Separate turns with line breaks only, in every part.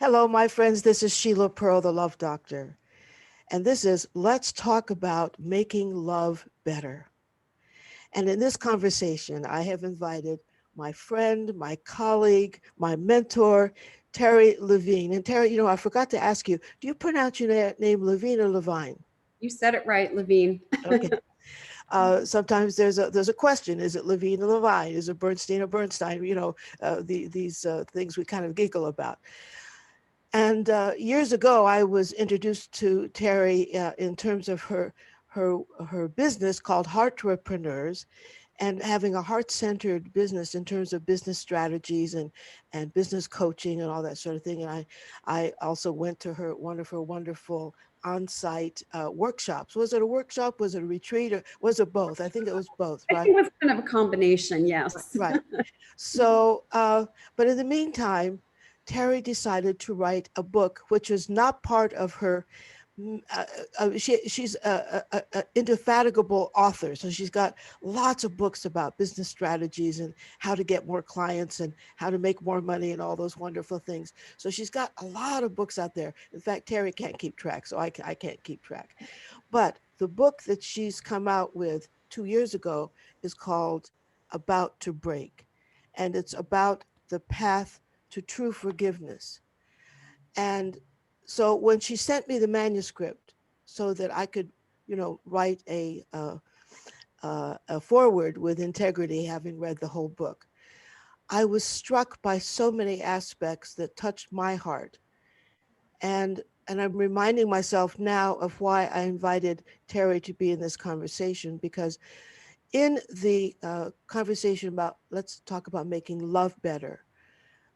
Hello, my friends. This is Sheila Pearl, the Love Doctor. And this is Let's Talk About Making Love Better. And in this conversation, I have invited my friend, my colleague, my mentor, Terri Levine. And Terri, I forgot to ask you, do you pronounce your name Levine or Levine?
You said it right, Levine.
Okay. Sometimes there's a question: is it Levine or Levine? Is it Bernstein or Bernstein? These things we kind of giggle about. And years ago, I was introduced to Terri in terms of her business called Heartrepreneurs, and having a heart-centered business in terms of business strategies and business coaching and all that sort of thing. And I also went to her wonderful on-site workshops. Was it a workshop? Was it a retreat? Or was it both? I think it was both,
I
right?
think it was kind of a combination, yes.
Right. So, but in the meantime, Terri decided to write a book, which was not part of her. She's a indefatigable author, so she's got lots of books about business strategies and how to get more clients and how to make more money and all those wonderful things. So she's got a lot of books out there. In fact, Terri can't keep track, so I can't keep track. But the book that she's come out with 2 years ago is called About to Break. And it's about the path to true forgiveness. And so when she sent me the manuscript so that I could, write a foreword with integrity, having read the whole book, I was struck by so many aspects that touched my heart. And I'm reminding myself now of why I invited Terri to be in this conversation, because in the conversation about let's talk about making love better,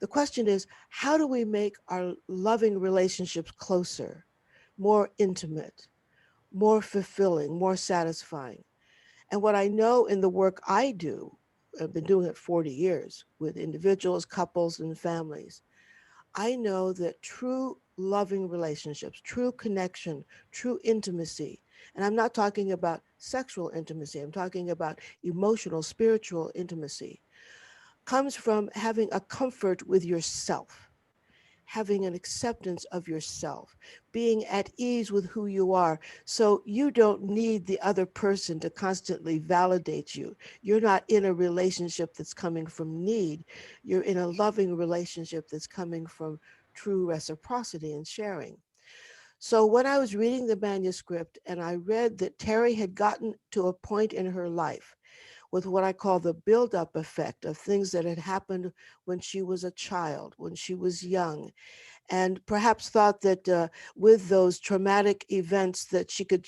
the question is, how do we make our loving relationships closer, more intimate, more fulfilling, more satisfying? And what I know in the work I do, I've been doing it 40 years with individuals, couples, and families. I know that true loving relationships, true connection, true intimacy, and I'm not talking about sexual intimacy, I'm talking about emotional, spiritual intimacy, comes from having a comfort with yourself, having an acceptance of yourself, being at ease with who you are. So you don't need the other person to constantly validate you. You're not in a relationship that's coming from need. You're in a loving relationship that's coming from true reciprocity and sharing. So when I was reading the manuscript and I read that Terri had gotten to a point in her life with what I call the buildup effect of things that had happened when she was a child, when she was young, and perhaps thought that with those traumatic events that she could,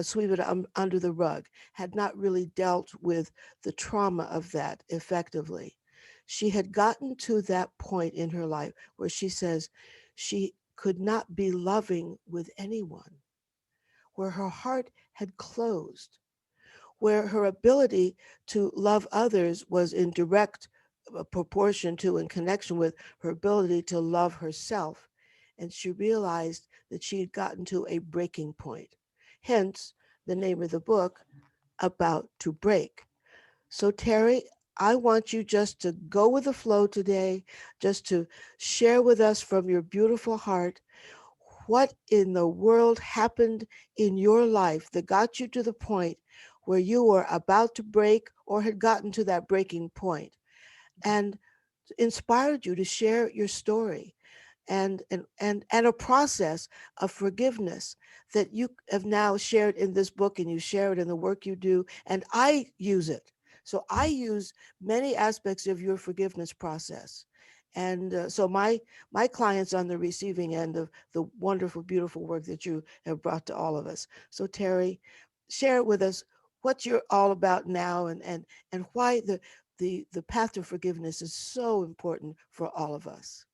sweep it under the rug, had not really dealt with the trauma of that effectively. She had gotten to that point in her life where she says she could not be loving with anyone, where her heart had closed, where her ability to love others was in direct proportion to and connection with her ability to love herself. And she realized that she had gotten to a breaking point. Hence the name of the book, About to Break. So, Terri, I want you just to go with the flow today, just to share with us from your beautiful heart what in the world happened in your life that got you to the point where you were about to break or had gotten to that breaking point and inspired you to share your story and a process of forgiveness that you have now shared in this book, and you share it in the work you do, and I use it. So I use many aspects of your forgiveness process. And so my clients on the receiving end of the wonderful, beautiful work that you have brought to all of us. So Terri, share with us what you're all about now, and why the path to forgiveness is so important for all of us.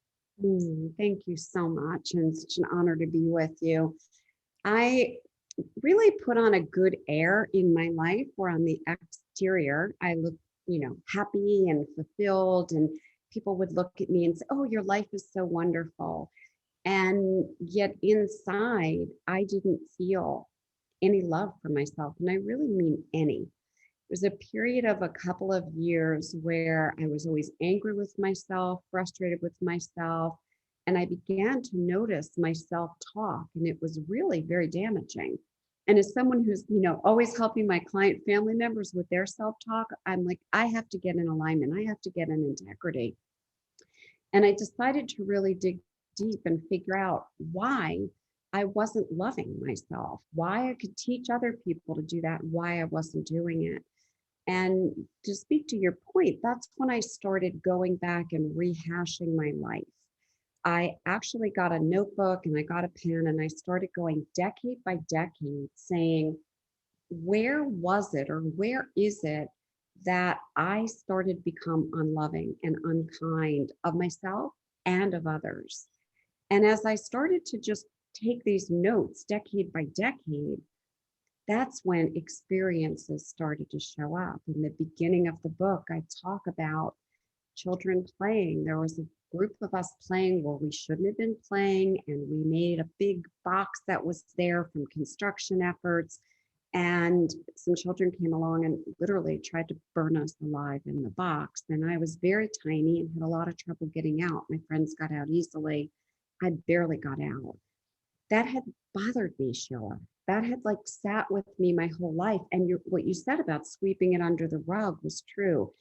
Thank you so much, and such an honor to be with you. I really put on a good air in my life, where on the exterior, I look, happy and fulfilled, and people would look at me and say, "Oh, your life is so wonderful." And yet inside, I didn't feel any love for myself. And I really mean any. It was a period of a couple of years where I was always angry with myself, frustrated with myself, And I began to notice my self-talk, and it was really very damaging. And as someone who's, always helping my client family members with their self-talk, I'm like, I have to get in alignment. I have to get in integrity. And I decided to really dig deep and figure out why I wasn't loving myself, why I could teach other people to do that, why I wasn't doing it. And to speak to your point, that's when I started going back and rehashing my life. I actually got a notebook and I got a pen and I started going decade by decade saying, where was it or where is it that I started to become unloving and unkind of myself and of others? And as I started to just take these notes decade by decade, that's when experiences started to show up. In the beginning of the book, I talk about children playing. There was a group of us playing where we shouldn't have been playing, and we made a big box that was there from construction efforts. And some children came along and literally tried to burn us alive in the box. And I was very tiny and had a lot of trouble getting out. My friends got out easily. I barely got out. That had bothered me, Sheila. That had like sat with me my whole life. And what you said about sweeping it under the rug was true.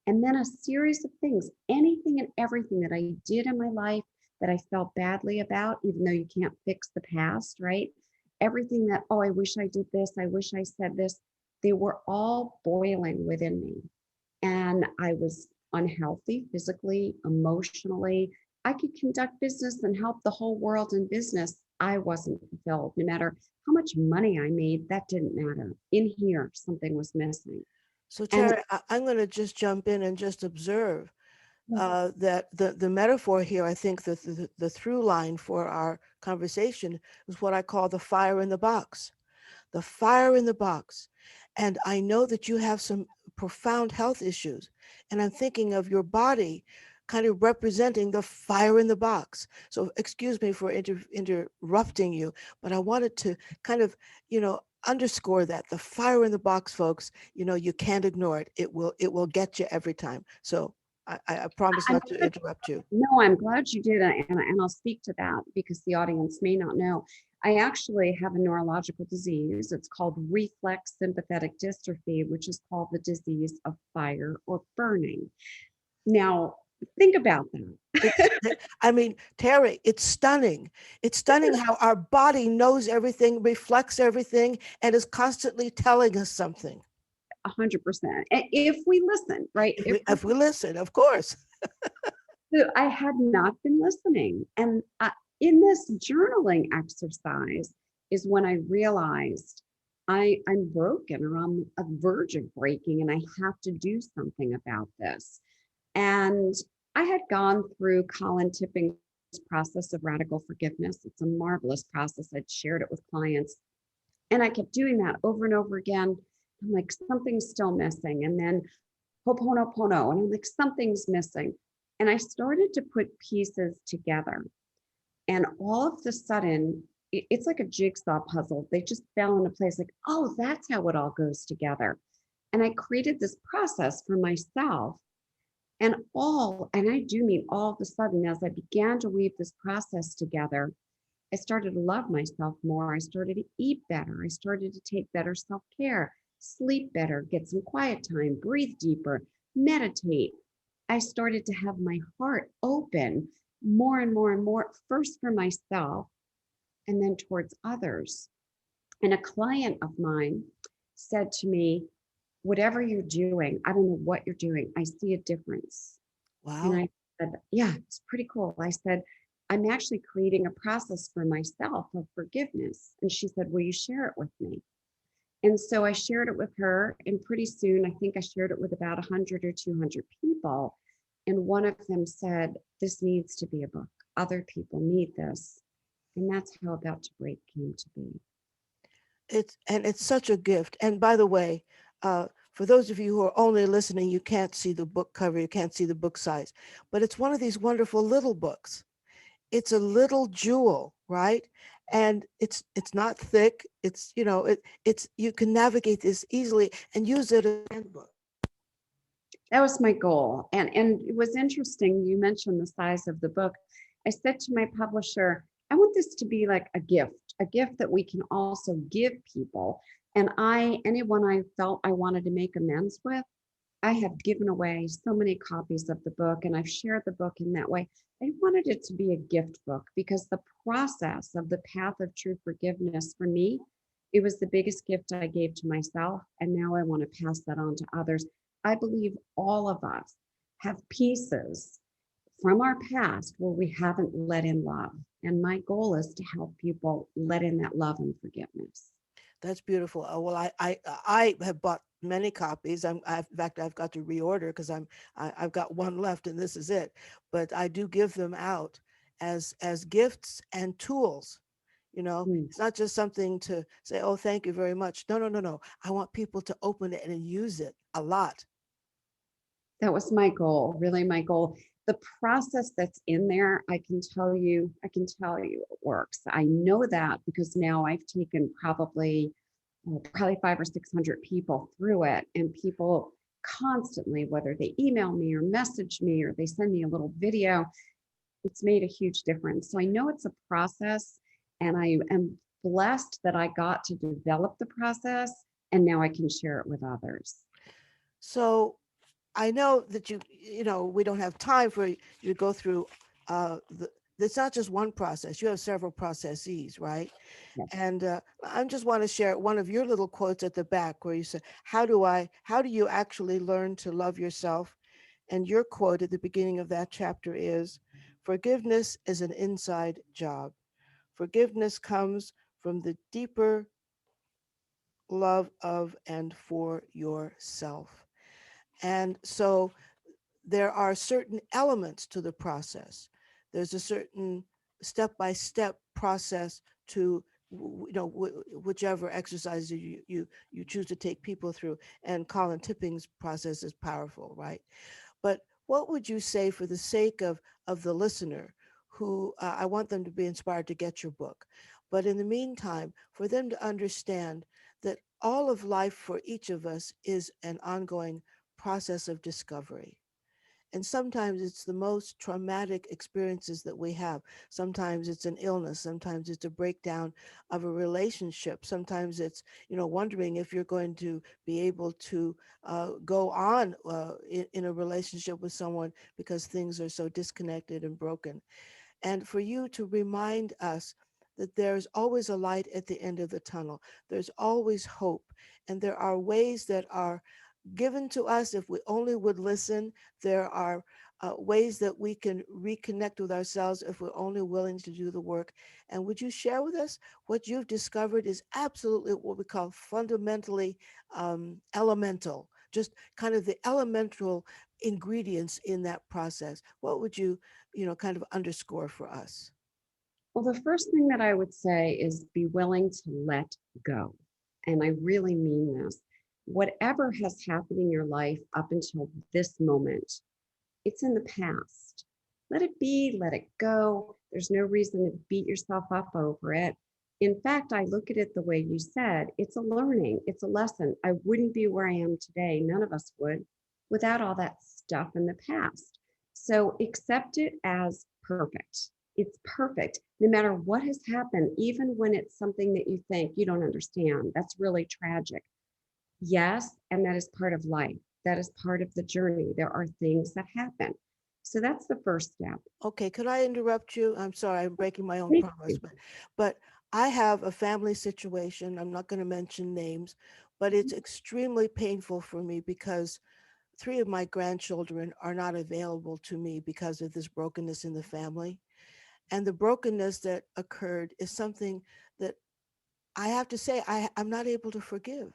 And then a series of things, anything and everything that I did in my life that I felt badly about, even though you can't fix the past, right? Everything that, oh, I wish I did this, I wish I said this, they were all boiling within me. And I was unhealthy physically, emotionally. I could conduct business and help the whole world in business. I wasn't fulfilled. No matter how much money I made, that didn't matter. In here, something was missing.
So,
And
Terri, I'm going to just jump in and just observe that the metaphor here, I think that the through line for our conversation is what I call the fire in the box. The fire in the box. And I know that you have some profound health issues. And I'm thinking of your body kind of representing the fire in the box. So excuse me for interrupting you, but I wanted to kind of, underscore that the fire in the box, folks, you can't ignore it. It will get you every time. So I promise
I'm
not to interrupt you.
No, I'm glad you did, and I'll speak to that because the audience may not know. I actually have a neurological disease. It's called reflex sympathetic dystrophy, which is called the disease of fire or burning. Now, think about that.
I mean, Terri, it's stunning. It's stunning how our body knows everything, reflects everything, and is constantly telling us something.
100%. And if we listen, right?
If we listen, of course.
So I had not been listening. And in this journaling exercise is when I realized I'm broken or I'm on the verge of breaking and I have to do something about this. And I had gone through Colin Tipping's process of radical forgiveness. It's a marvelous process. I'd shared it with clients. And I kept doing that over and over again. I'm like, something's still missing. And then Ho'oponopono. And I'm like, something's missing. And I started to put pieces together. And all of a sudden, it's like a jigsaw puzzle. They just fell into place like, oh, that's how it all goes together. And I created this process for myself. And I do mean all of a sudden, as I began to weave this process together, I started to love myself more. I started to eat better. I started to take better self-care, sleep better, get some quiet time, breathe deeper, meditate. I started to have my heart open more and more and more, first for myself and then towards others. And a client of mine said to me, whatever you're doing, I don't know what you're doing, I see a difference. And
Wow.
I said, yeah, it's pretty cool. I said, I'm actually creating a process for myself of forgiveness. And she said, will you share it with me? And so I shared it with her. And pretty soon, I think I shared it with about 100 or 200 people. And one of them said, this needs to be a book. Other people need this. And that's how About to Break came to be.
It's such a gift. And by the way, for those of you who are only listening, you can't see the book cover, you can't see the book size, but it's one of these wonderful little books. It's a little jewel, right? And it's not thick. It's you can navigate this easily and use it as a handbook.
That was my goal. And it was interesting. You mentioned the size of the book. I said to my publisher, I want this to be like a gift that we can also give people. And anyone I felt I wanted to make amends with, I have given away so many copies of the book and I've shared the book in that way. I wanted it to be a gift book because the process of the path of true forgiveness for me, it was the biggest gift I gave to myself. And now I want to pass that on to others. I believe all of us have pieces from our past where we haven't let in love. And my goal is to help people let in that love and forgiveness.
That's beautiful. Well, I have bought many copies. In fact, I've got to reorder because I've got one left, and this is it. But I do give them out as gifts and tools.
Mm.
It's not just something to say, "Oh, thank you very much." No, no, no, no. I want people to open it and use it a lot.
That was my goal, really my goal. The process that's in there, I can tell you it works. I know that because now I've taken probably 500 or 600 people through it, and people constantly, whether they email me or message me or they send me a little video, it's made a huge difference. So I know it's a process, and I am blessed that I got to develop the process, and now I can share it with others.
So I know that we don't have time for you to go through. It's not just one process. You have several processes, right?
Yes.
And I just want to share one of your little quotes at the back where you said, how do you actually learn to love yourself? And your quote at the beginning of that chapter is, forgiveness is an inside job. Forgiveness comes from the deeper love of and for yourself. And so there are certain elements to the process. There's a certain step by step process to whichever exercise you choose to take people through. And Colin Tipping's process is powerful, right? But what would you say for the sake of the listener who I want them to be inspired to get your book, but in the meantime, for them to understand that all of life for each of us is an ongoing process of discovery. And sometimes it's the most traumatic experiences that we have. Sometimes it's an illness. Sometimes it's a breakdown of a relationship. Sometimes it's, wondering if you're going to be able to go on in a relationship with someone because things are so disconnected and broken. And for you to remind us that there's always a light at the end of the tunnel, there's always hope. And there are ways that are given to us if we only would listen. There are ways that we can reconnect with ourselves if we're only willing to do the work. And would you share with us what you've discovered is absolutely what we call fundamentally elemental, just kind of the elemental ingredients in that process? What would you, kind of underscore for us?
Well, the first thing that I would say is be willing to let go. And I really mean this. Whatever has happened in your life up until this moment, it's in the past. Let it be, let it go. There's no reason to beat yourself up over it. In fact, I look at it the way you said, it's a learning, it's a lesson. I wouldn't be where I am today, none of us would, without all that stuff in the past. So accept it as perfect. It's perfect no matter what has happened, even when it's something that you think you don't understand. That's really tragic. Yes, and that is part of life. That is part of the journey. There are things that happen. So that's the first step.
Okay, could I interrupt you? I'm sorry, I'm breaking my own
Thank
promise,
you.
but I have a family situation. I'm not going to mention names, but it's extremely painful for me because three of my grandchildren are not available to me because of this brokenness in the family. And the brokenness that occurred is something that I have to say I'm not able to forgive.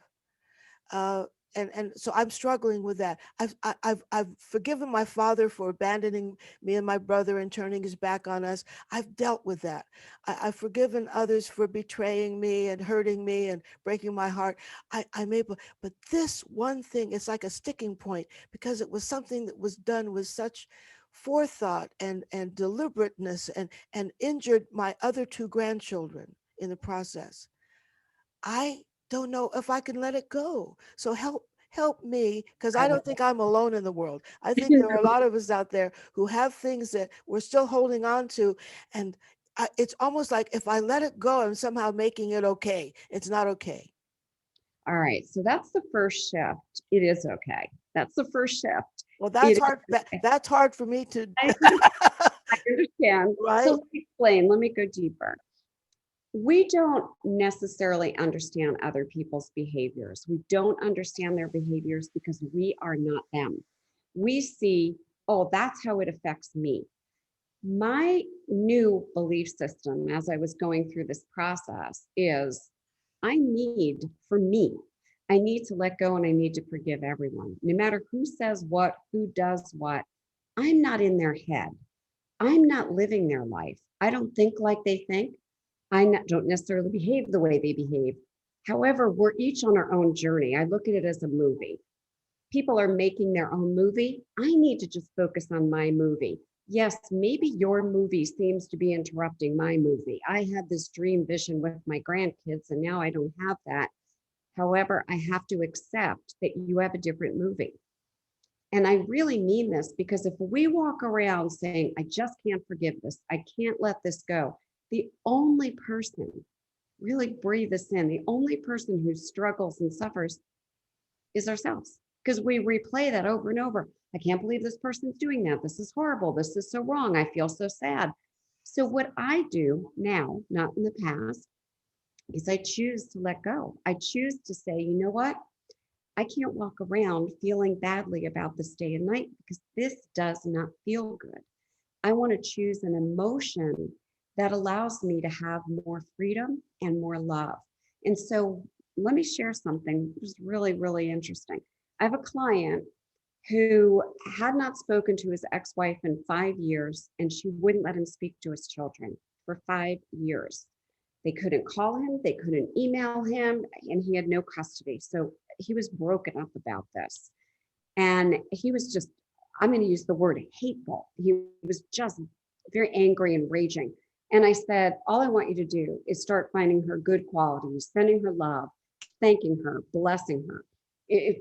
uh, and so I'm struggling with that. I've forgiven my father for abandoning me and my brother and turning his back on us. I've dealt with that. I've forgiven others for betraying me and hurting me and breaking my heart. I'm able, but this one thing, it's like a sticking point because it was something that was done with such forethought and deliberateness and injured my other two grandchildren in the process. I don't know if I can let it go. So help me, because
I
I
love
don't think I'm alone in the world. I think there are a lot of us out there who have things that we're still holding on to. And it's almost like if I let it go, I'm somehow making it okay. It's not okay.
All right. So that's the first shift. It is okay. That's the first shift.
Well,
It
that's hard.
is okay.
That's hard for me to,
I, I understand. So
right?
let me explain. Let me go deeper. We don't necessarily understand other people's behaviors. We don't understand their behaviors because we are not them. We see, oh, that's how it affects me. My new belief system as I was going through this process is I need, for me, I need to let go and I need to forgive everyone. No matter who says what, who does what, I'm not in their head. I'm not living their life. I don't think like they think. Don't necessarily behave the way they behave. However, we're each on our own journey. I look at it as a movie. People are making their own movie. I need to just focus on my movie. Yes, maybe your movie seems to be interrupting my movie. I had this dream vision with my grandkids, and now I don't have that. However, I have to accept that you have a different movie. And I really mean this because if we walk around saying, I just can't forgive this, I can't let this go, the only person, really breathe this in, the only person who struggles and suffers is ourselves because we replay that over and over. I can't believe this person's doing that. This is horrible. This is so wrong. I feel so sad. So, what I do now, not in the past, is I choose to let go. I choose to say, you know what? I can't walk around feeling badly about this day and night because this does not feel good. I want to choose an emotion that allows me to have more freedom and more love. And so let me share something just really, really interesting. I have a client who had not spoken to his ex wife in 5 years, and she wouldn't let him speak to his children for 5 years. They couldn't call him, they couldn't email him, and he had no custody. So he was broken up about this. And he was just, I'm going to use the word hateful. He was just very angry and raging. And I said, all I want you to do is start finding her good qualities, sending her love, thanking her, blessing her.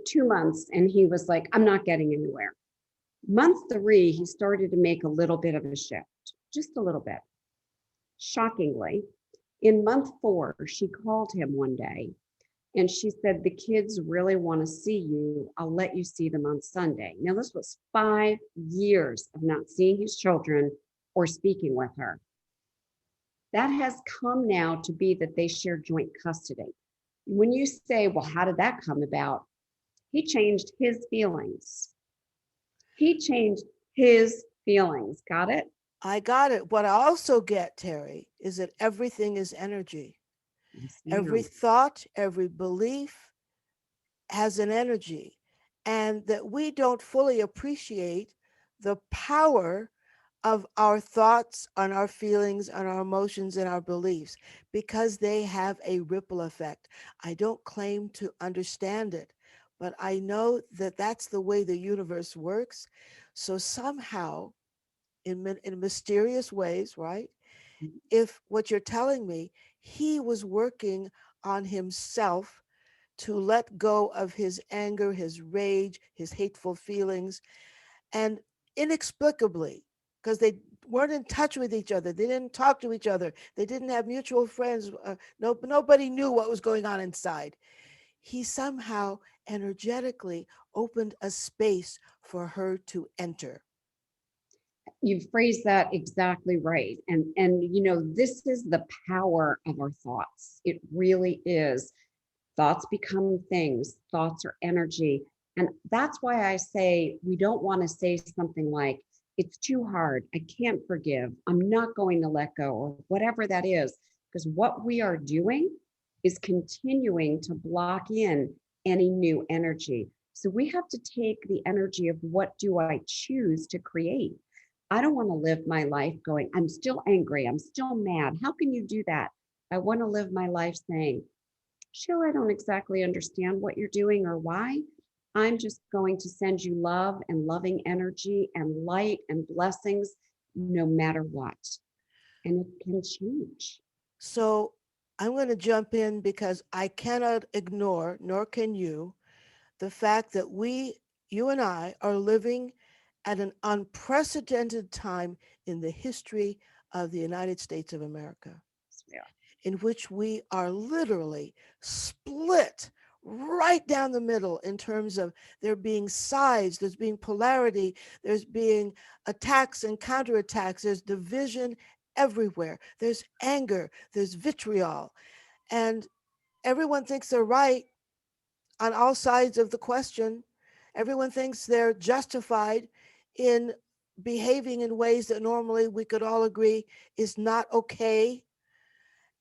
2 months, and he was like, I'm not getting anywhere. Month three, he started to make a little bit of a shift, just a little bit. Shockingly, in month four, she called him one day and she said, the kids really want to see you. I'll let you see them on Sunday. Now, this was 5 years of not seeing his children or speaking with her. That has come now to be that they share joint custody. When you say, well, how did that come about? He changed his feelings. He changed his feelings. Got it?
I got it. What I also get, Terry, is that everything is energy.
Yes,
Every
ma'am.
thought, every belief has an energy, and that we don't fully appreciate the power of our thoughts, on our feelings, on our emotions, and our beliefs because they have a ripple effect. I don't claim to understand it, but I know that that's the way the universe works. So somehow, in mysterious ways, right? If what you're telling me, he was working on himself to let go of his anger, his rage, his hateful feelings, and inexplicably, because they weren't in touch with each other, they didn't talk to each other, they didn't have mutual friends, nobody knew what was going on inside. He somehow energetically opened a space for her to enter.
You've phrased that exactly right. And this is the power of our thoughts. It really is. Thoughts become things. Thoughts are energy. And that's why I say we don't want to say something like, it's too hard. I can't forgive. I'm not going to let go, or whatever that is. Because what we are doing is continuing to block in any new energy. So we have to take the energy of what do I choose to create? I don't want to live my life going, I'm still angry. I'm still mad. How can you do that? I want to live my life saying, Sheila, I don't exactly understand what you're doing or why. I'm just going to send you love and loving energy and light and blessings no matter what. And it can change.
So I'm going to jump in because I cannot ignore, nor can you, the fact that you and I, are living at an unprecedented time in the history of the United States of America,
Yeah.
in which we are literally split right down the middle in terms of there being sides, there's being polarity, there's being attacks and counterattacks, there's division everywhere, there's anger, there's vitriol, and everyone thinks they're right on all sides of the question. Everyone thinks they're justified in behaving in ways that normally we could all agree is not okay.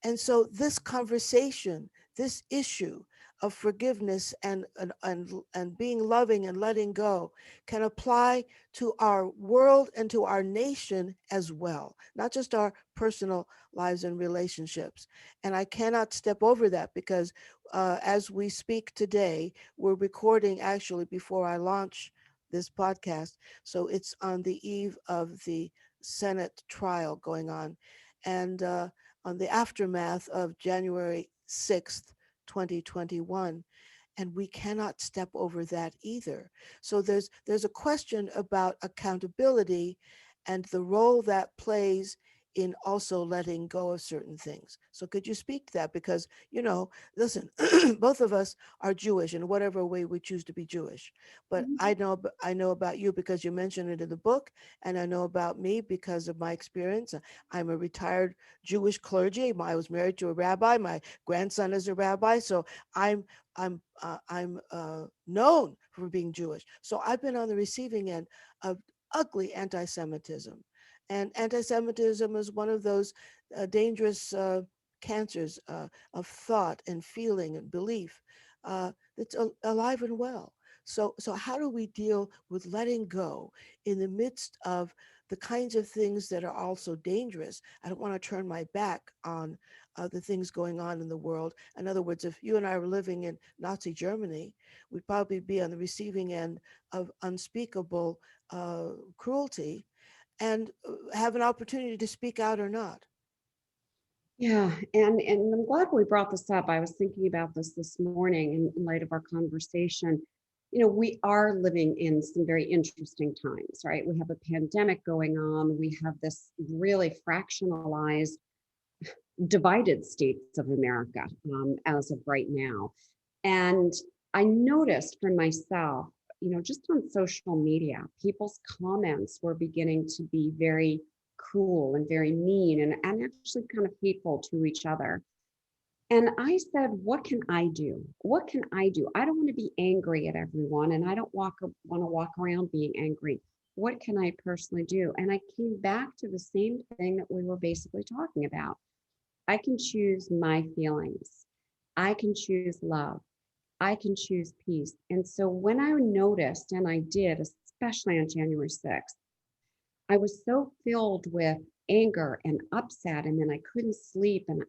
And so this conversation, this issue of forgiveness and being loving and letting go can apply to our world and to our nation as well, not just our personal lives and relationships. And I cannot step over that because as we speak today, we're recording actually before I launch this podcast. So it's on the eve of the Senate trial going on. And on the aftermath of January 6th, 2021, and we cannot step over that either. So there's a question about accountability and the role that plays in also letting go of certain things. So could you speak to that? Because, listen, both of us are Jewish in whatever way we choose to be Jewish. But
Mhm.
I know about you because you mentioned it in the book, and I know about me because of my experience. I'm a retired Jewish clergy. I was married to a rabbi. My grandson is a rabbi. So I'm known for being Jewish. So I've been on the receiving end of ugly anti-Semitism, and anti-Semitism is one of those dangerous cancers of thought and feeling and belief that's alive and well. So how do we deal with letting go in the midst of the kinds of things that are also dangerous? I don't want to turn my back on the things going on in the world. In other words, if you and I were living in Nazi Germany, we'd probably be on the receiving end of unspeakable cruelty and have an opportunity to speak out or not.
Yeah, and I'm glad we brought this up. I was thinking about this morning in light of our conversation. We are living in some very interesting times, right? We have a pandemic going on. We have this really fractionalized, divided states of America as of right now. And I noticed for myself, just on social media, people's comments were beginning to be very cruel and very mean and actually kind of hateful to each other. And I said, what can I do? What can I do? I don't want to be angry at everyone and I don't want to walk around being angry. What can I personally do? And I came back to the same thing that we were basically talking about. I can choose my feelings. I can choose love. I can choose peace. And so when I noticed, and I did, especially on January 6th, I was so filled with anger and upset, and then I couldn't sleep. And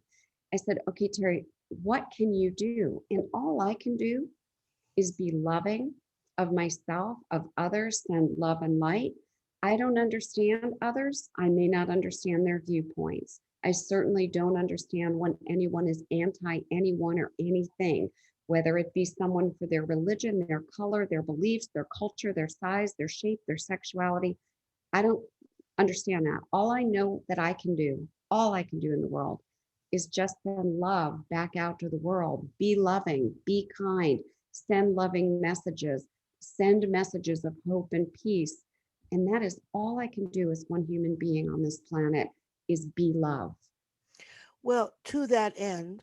I said, okay, Terri, what can you do? And all I can do is be loving of myself, of others, send love and light. I don't understand others. I may not understand their viewpoints. I certainly don't understand when anyone is anti anyone or anything, whether it be someone for their religion, their color, their beliefs, their culture, their size, their shape, their sexuality. I don't understand that. All I know that I can do, all I can do in the world is just send love back out to the world. Be loving, be kind, send loving messages, send messages of hope and peace. And that is all I can do as one human being on this planet is be love.
Well, to that end,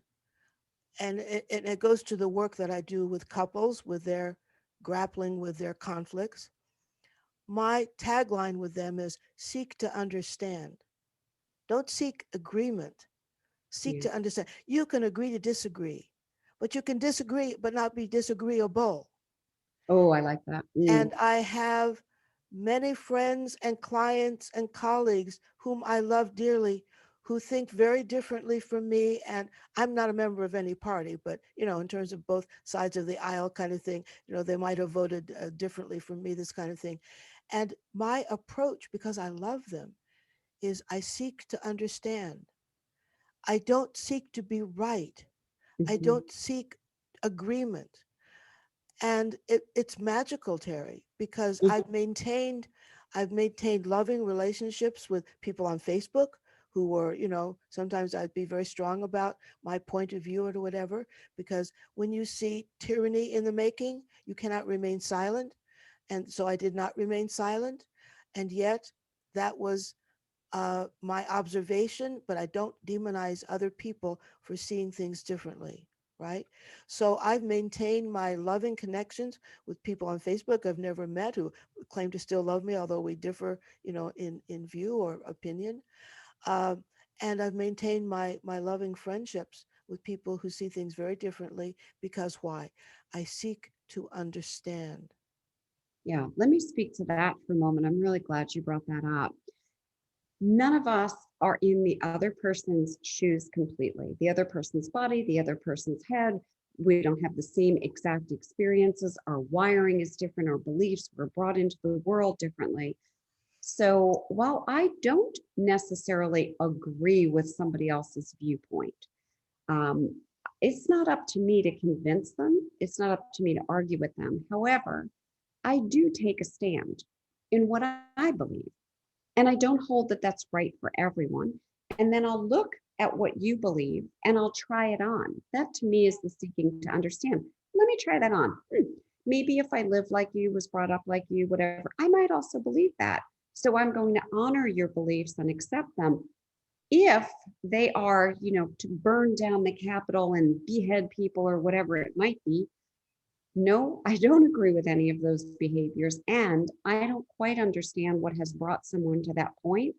and it goes to the work that I do with couples with their grappling with their conflicts. My tagline with them is seek to understand. Don't seek agreement. Seek
Yeah.
to understand. You can agree to disagree, but you can disagree but not be disagreeable.
Oh, I like that. Mm.
And I have many friends and clients and colleagues whom I love dearly who think very differently from me. And I'm not a member of any party, but, in terms of both sides of the aisle kind of thing, they might have voted differently from me, this kind of thing. And my approach, because I love them, is I seek to understand. I don't seek to be right. I
Mhm.
don't seek agreement. And it's magical, Terry, because
Mhm.
I've maintained loving relationships with people on Facebook who were, sometimes I'd be very strong about my point of view or whatever, because when you see tyranny in the making, you cannot remain silent. And so I did not remain silent. And yet that was my observation, but I don't demonize other people for seeing things differently, right? So I've maintained my loving connections with people on Facebook I've never met who claim to still love me, although we differ, in view or opinion. Um, and I've maintained my loving friendships with people who see things very differently because why? I seek to understand.
Yeah, let me speak to that for a moment. I'm really glad you brought that up. None of us are in the other person's shoes completely, the other person's body, the other person's head. We don't have the same exact experiences. Our wiring is different, our beliefs were brought into the world differently. So while I don't necessarily agree with somebody else's viewpoint, um, it's not up to me to convince them. It's not up to me to argue with them. However, I do take a stand in what I believe. And I don't hold that that's right for everyone. And then I'll look at what you believe and I'll try it on. That to me is the seeking to understand. Let me try that on. Maybe if I live like you, was brought up like you, whatever, I might also believe that. So I'm going to honor your beliefs and accept them. If they are, to burn down the Capitol and behead people or whatever it might be, no, I don't agree with any of those behaviors. And I don't quite understand what has brought someone to that point.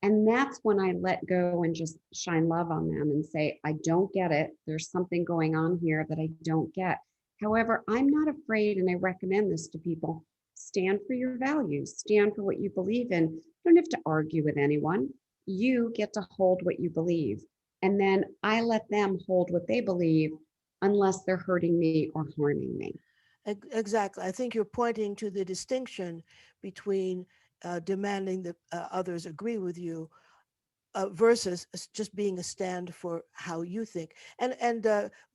And that's when I let go and just shine love on them and say, I don't get it. There's something going on here that I don't get. However, I'm not afraid, and I recommend this to people, stand for your values, stand for what you believe in. You don't have to argue with anyone. You get to hold what you believe. And then I let them hold what they believe unless they're hurting me or harming me.
Exactly. I think you're pointing to the distinction between demanding that others agree with you versus just being a stand for how you think. And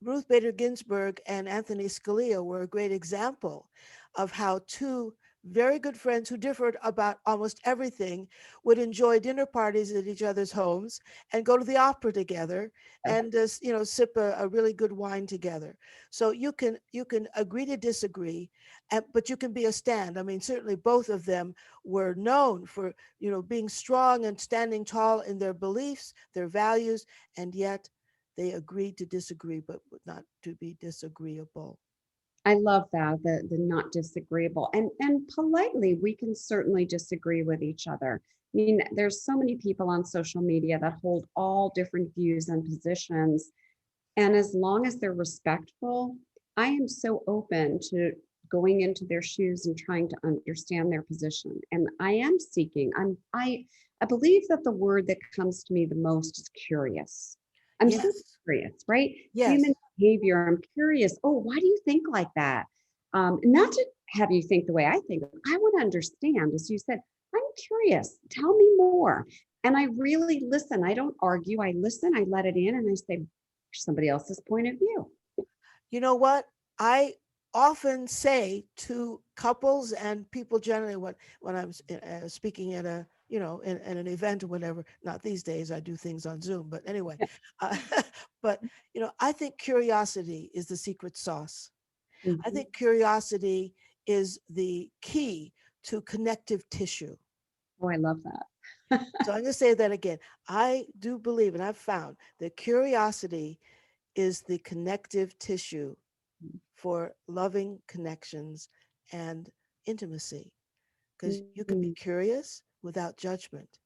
Ruth Bader Ginsburg and Anthony Scalia were a great example of how two very good friends who differed about almost everything would enjoy dinner parties at each other's homes and go to the opera together and sip a really good wine together. So you can agree to disagree, but you can be a stand. I mean, certainly both of them were known for being strong and standing tall in their beliefs, their values, and yet they agreed to disagree, but not to be disagreeable.
I love that, the not disagreeable. And politely, we can certainly disagree with each other. I mean, there's so many people on social media that hold all different views and positions. And as long as they're respectful, I am so open to going into their shoes and trying to understand their position. And I am seeking. I believe that the word that comes to me the most is curious. I'm so
Yes,
curious, right? Human
yes.
behavior. I'm curious. Oh, why do you think like that? Not to have you think the way I think. I want to understand, as you said. I'm curious. Tell me more. And I really listen. I don't argue. I listen. I let it in, and I say, somebody else's point of view.
You know what? I often say to couples and people generally when I'm speaking at a in an event or whatever. Not these days. I do things on Zoom, but anyway. Uh, but I think curiosity is the secret sauce. I
Mhm.
think curiosity is the key to connective tissue.
Oh, I love that.
So I'm going to say that again. I do believe, and I've found that curiosity is the connective tissue for loving connections and intimacy, because you can be
Mm.
curious without judgment.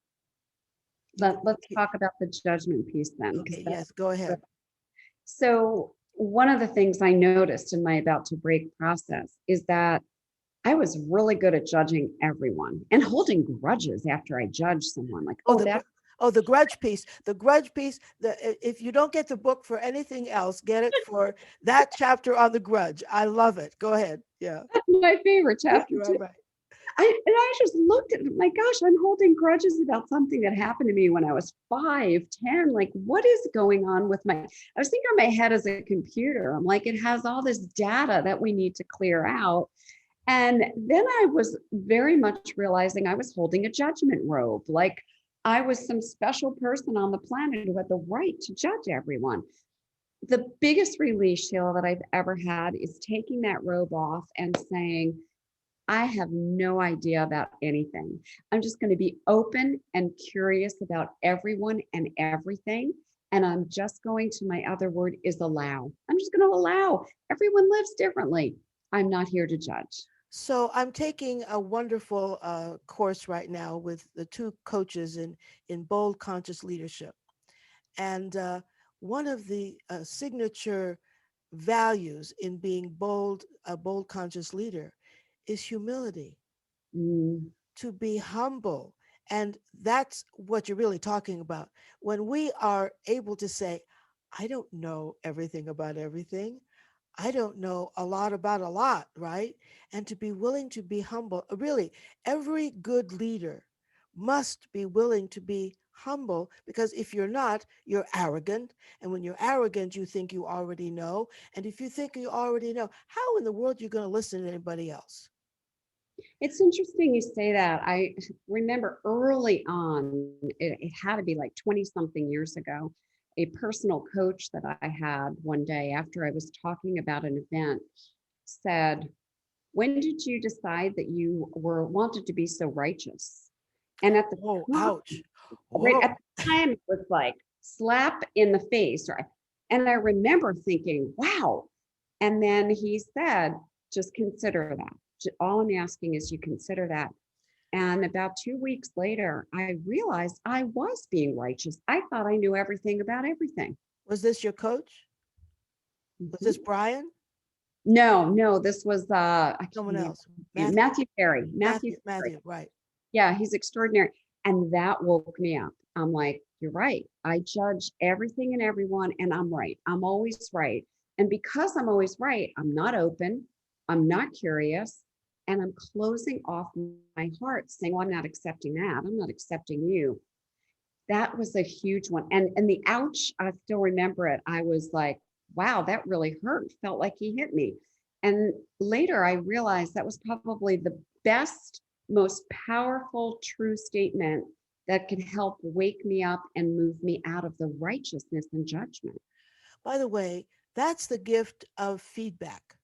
You can
Let's
be
talk about the judgment piece then, because
okay.
that's
Yes, go ahead.
so. One of the things I noticed in my about to break process is that I was really good at judging everyone and holding grudges after I judge someone. Like,
Oh,
oh, that
the grudge piece. The grudge piece. If you don't get the book for anything else, get it for that chapter on the grudge. I love it. Go ahead. Yeah,
that's my favorite chapter
you're
too.
right.
I just looked at it, my gosh, I'm holding grudges about something that happened to me when I was 5, 10. Like, what is going on with I was thinking of my head as a computer. I'm like, it has all this data that we need to clear out. And then I was very much realizing I was holding a judgment robe. Like I was some special person on the planet who had the right to judge everyone. The biggest relief, Sheila, that I've ever had is taking that robe off and saying, I have no idea about anything. I'm just going to be open and curious about everyone and everything. And I'm just going to, my other word is allow. I'm just going to allow. Everyone lives differently. I'm not here to judge.
So I'm taking a wonderful course right now with the two coaches in bold conscious leadership, and one of the signature values in being bold, a bold conscious leader, is humility.
Mm,
To be humble, and that's what you're really talking about. When we are able to say, "I don't know everything about everything." I don't know a lot about a lot, right? And to be willing to be humble. Really, every good leader must be willing to be humble, because if you're not, you're arrogant. And when you're arrogant, you think you already know. And if you think you already know, how in the world are you going to listen to anybody else?
it's interesting you say that. I remember early on, it had to be like 20 something years ago, a personal coach that I had one day after I was talking about an event said, when did you decide that you were wanted to be so righteous? And at the
Whoa,
time,
ouch.
right
Whoa.
at the time, it was like slap in the face, right? And I remember thinking, wow. And then he said, just consider that. All I'm asking is you consider that. And about 2 weeks later, I realized I was being righteous. I thought I knew everything about everything.
Was this your coach? Was this
Mhm.
Brian?
No, no, this was I can't
Someone
remember
else?
his name.
Matthew?
Matthew Perry. Matthew
Matthew,
Perry.
Matthew, right.
Yeah, he's extraordinary. And that woke me up. I'm like, you're right. I judge everything and everyone, and I'm right. I'm always right. And because I'm always right, I'm not open, I'm not curious, and I'm closing off my heart saying, well, I'm not accepting that. I'm not accepting you. That was a huge one. And the ouch, I still remember it. I was like, wow, that really hurt. Felt like he hit me. And later I realized that was probably the best, most powerful true statement that could help wake me up and move me out of the righteousness and judgment.
By the way, that's the gift of feedback.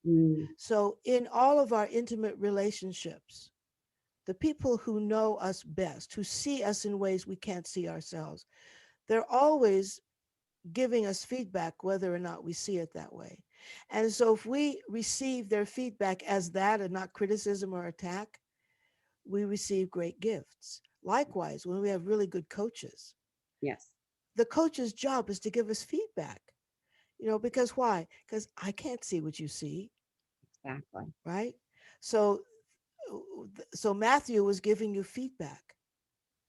Mm,
So, in all of our intimate relationships, the people who know us best, who see us in ways we can't see ourselves, they're always giving us feedback, whether or not we see it that way. And so, if we receive their feedback as that and not criticism or attack, we receive great gifts. Likewise, when we have really good coaches,
yes,
the coach's job is to give us feedback. Because why? Because I can't see what you see,
exactly.
right? So, so Matthew was giving you feedback.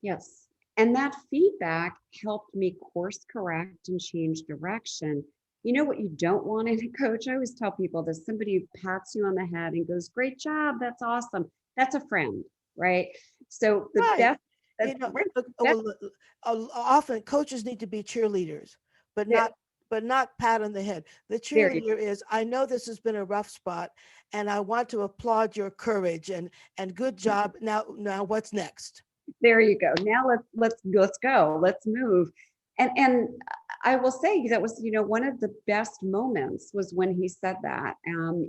Yes. And that feedback helped me course correct and change direction. You know what you don't want in a coach? I always tell people that somebody who pats you on the head and goes, great job, that's awesome. That's a friend, right? So the
Right.
best, that's right, best,
Well, often coaches need to be cheerleaders, but
that,
not pat on the head. The
there you
cheerleader is, I know this has been a rough spot, and I want to applaud your courage and good job. Now what's next?
there you go. Now let's go. Let's move. And I will say that was, one of the best moments was when he said that.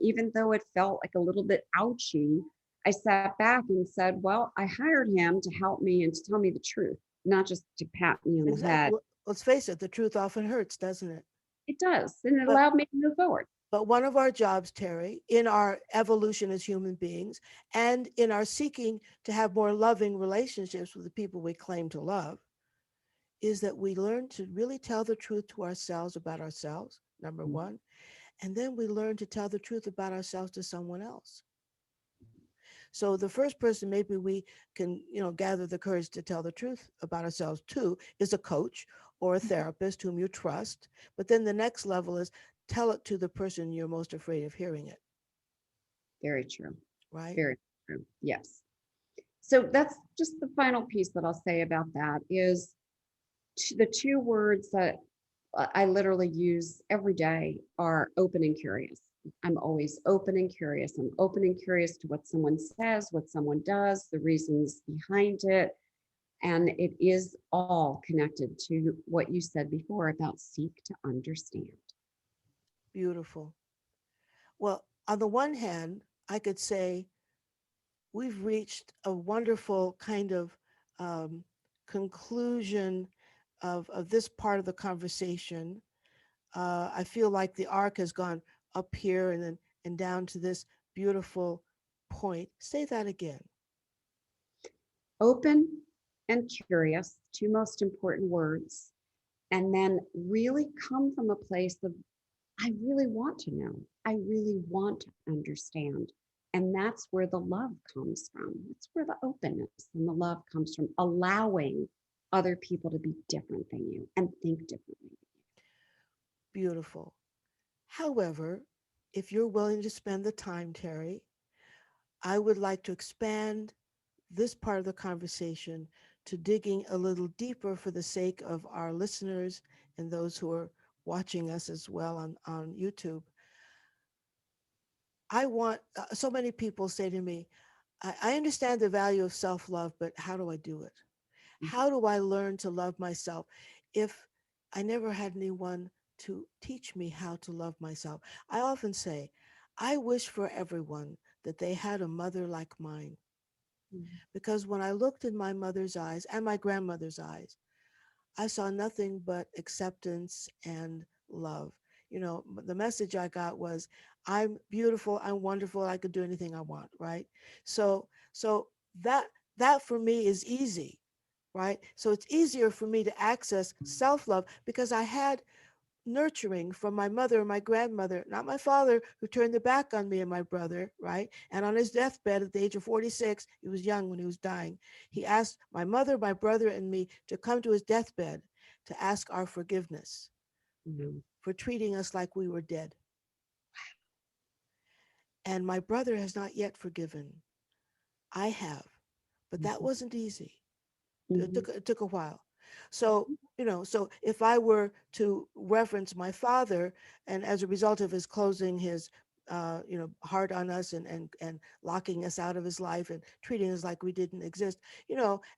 Even though it felt like a little bit ouchy, I sat back and said, well, I hired him to help me and to tell me the truth, not just to pat me on the
Exactly.
head.
Let's face it, the truth often hurts, doesn't it?
It does. And it
But
allowed me to move forward.
one of our jobs, Terry, in our evolution as human beings and in our seeking to have more loving relationships with the people we claim to love, is that we learn to really tell the truth to ourselves about ourselves, number one. And then we learn to tell the truth about ourselves to someone else. So the first person maybe we can, gather the courage to tell the truth about ourselves to is a coach or a therapist whom you trust. But then the next level is tell it to the person you're most afraid of hearing it,
Very true.
right?
Very true. Yes. So that's just the final piece that I'll say about that is the two words that I literally use every day are open and curious. I'm always open and curious. I'm open and curious to what someone says, what someone does, the reasons behind it. And it is all connected to what you said before about seek to understand.
Beautiful. Well, on the one hand, I could say we've reached a wonderful kind of um, conclusion of this part of the conversation. I feel like the arc has gone up here and then and down to this beautiful point. Say that again.
Open and curious, two most important words. And then really come from a place of I really want to know. I really want to understand. And that's where the love comes from. It's where the openness and the love comes from, allowing other people to be different than you and think differently.
Beautiful. However, if you're willing to spend the time, Terri, I would like to expand this part of the conversation to digging a little deeper for the sake of our listeners and those who are watching us as well on YouTube. I want, so many people say to me, I understand the value of self love, but how do I do it? How do I learn to love myself if I never had anyone to teach me how to love myself? I often say, I wish for everyone that they had a mother like mine.
Mhm.
Because when I looked in my mother's eyes and my grandmother's eyes, I saw nothing but acceptance and love. You know, the message I got was, I'm beautiful, I'm wonderful, I could do anything I want, right? So that that for me is easy, right? So it's easier for me to access self-love because I had nurturing from my mother and my grandmother, not my father, who turned the back on me and my brother, right? And on his deathbed at the age of 46, he was young when he was dying. He asked my mother, my brother, and me to come to his deathbed to ask our forgiveness
Mhm.
for treating us like we were dead. And my brother has not yet forgiven. I have, but that
Mhm.
wasn't easy.
Mhm.
It took a while. So, so if I were to reference my father, and as a result of his closing his, heart on us and locking us out of his life and treating us like we didn't exist,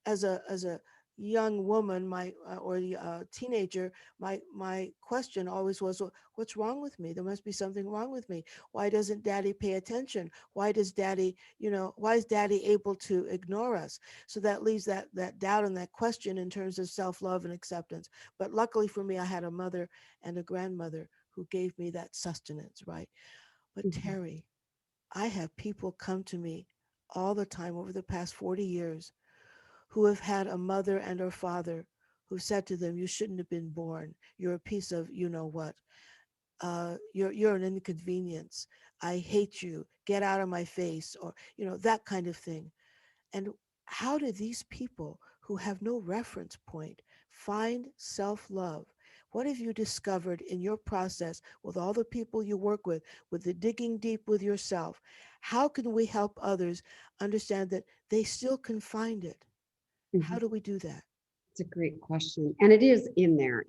as a young woman, or the teenager, my question always was, "Well, what's wrong with me? There must be something wrong with me. Why doesn't Daddy pay attention? Why is Daddy able to ignore us?" So that leaves that doubt and that question in terms of self-love and acceptance. But luckily for me, I had a mother and a grandmother who gave me that sustenance, right? But
Mhm.
Terri, I have people come to me all the time over the past 40 years who have had a mother and or father who said to them, "You shouldn't have been born. You're a piece of you know what. You're an inconvenience. I hate you. Get out of my face," or that kind of thing. And how do these people who have no reference point find self love? What have you discovered in your process with all the people you work with the digging deep with yourself? How can we help others understand that they still can find it? How
Mhm.
do we do that?
It's a great question. And it is in there.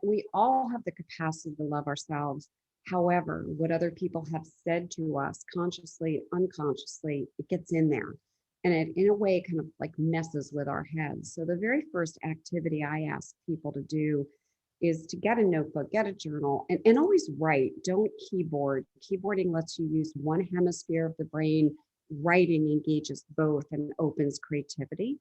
We all have the capacity to love ourselves. However, what other people have said to us consciously, unconsciously, it gets in there. And it, in a way, kind of like messes with our heads. So, the very first activity I ask people to do is to get a notebook, get a journal, and always write. Don't keyboard. Keyboarding lets you use one hemisphere of the brain, writing engages both and opens creativity.